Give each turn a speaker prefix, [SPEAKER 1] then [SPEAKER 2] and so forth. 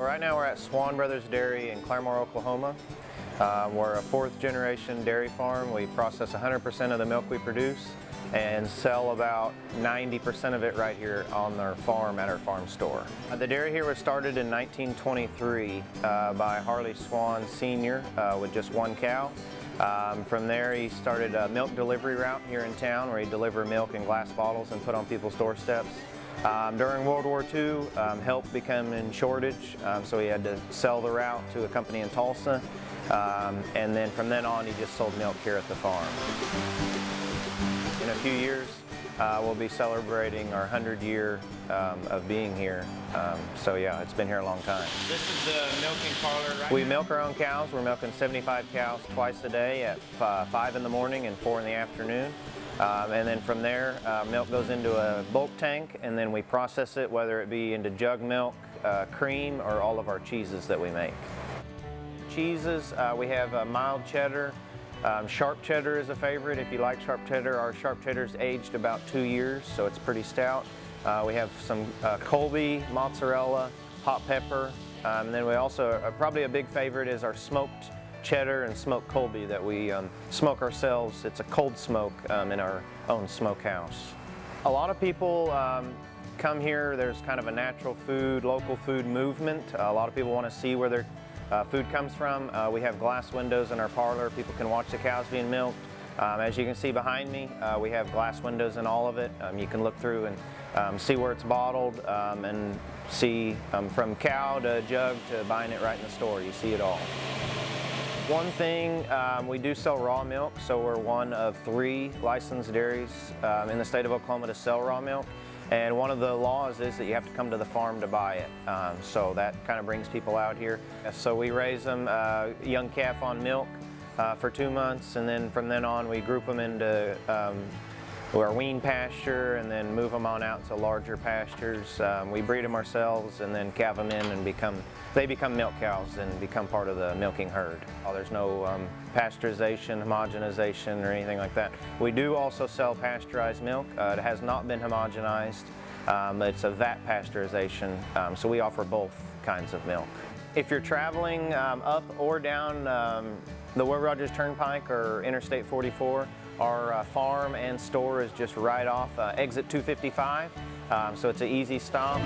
[SPEAKER 1] Right now we're at Swan Brothers Dairy in Claremore, Oklahoma. We're a fourth generation dairy farm. We process 100% of the milk we produce and sell about 90% of it right here on our farm at our farm store. The dairy here was started in 1923 by Harley Swan Sr. With just one cow. From there he started a milk delivery route here in town where he'd deliver milk in glass bottles and put on people's doorsteps. During World War II, help became in shortage, so he had to sell the route to a company in Tulsa, and then from then on he just sold milk here at the farm. In a few years, we'll be celebrating our 100-year of being here, so yeah, it's been here a long time.
[SPEAKER 2] This is the milking parlor, right?
[SPEAKER 1] We milk our own cows. We're milking 75 cows twice a day at 5 in the morning and 4 in the afternoon. And then from there, milk goes into a bulk tank, and then we process it, whether it be into jug milk, cream, or all of our cheeses that we make. Cheeses, we have mild cheddar. Sharp cheddar is a favorite. If you like sharp cheddar, our sharp cheddar's aged about 2 years, so it's pretty stout. We have some Colby, mozzarella, hot pepper, and then we also, probably a big favorite is our smoked cheddar and smoked Colby that we smoke ourselves. It's a cold smoke in our own smokehouse. A lot of people come here. There's kind of a natural food, local food movement. A lot of people want to see where their food comes from. We have glass windows in our parlor. People can watch the cows being milked. As you can see behind me, we have glass windows in all of it. You can look through and see where it's bottled and see from cow to jug to buying it right in the store. You see it all. One thing, we do sell raw milk, so we're one of 3 licensed dairies in the state of Oklahoma to sell raw milk. And one of the laws is that you have to come to the farm to buy it. So that kind of brings people out here. So we raise them, young calf on milk for 2 months, and then from then on we group them into our wean pasture and then move them on out to larger pastures. We breed them ourselves and then calve them in and they become milk cows and become part of the milking herd. There's no pasteurization, homogenization, or anything like that. We do also sell pasteurized milk. It has not been homogenized. It's a vat pasteurization, so we offer both kinds of milk. If you're traveling up or down the Will Rogers Turnpike or Interstate 44, our farm and store is just right off exit 255, so it's an easy stop.